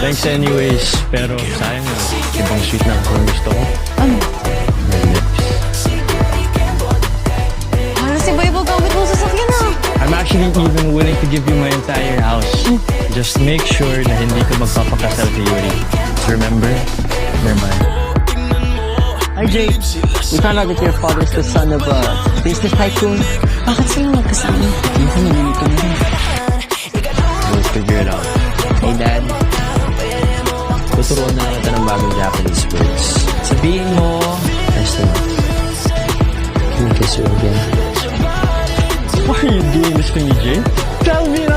Thanks anyways. Pero sayang na. Ibang sweet na kung gusto ko. Ano? My lips. Para si Boy gamit mo sa sakyan ah. I'm actually even willing to give you my entire house. Just make sure na hindi ka magpapakasal kay Yuri. Remember, you're mine. Hi, Jay. We found out that your father's the son of a business tycoon. Bakit sila magkasama? Hindi ko nalilito na rin. We'll figure it out. Hey, Dad. Tuturuan na kita ng bagong Japanese words. Sabihin mo, nice to meet you. Can I kiss you again? Why are you doing this to me, Jay? Tell me na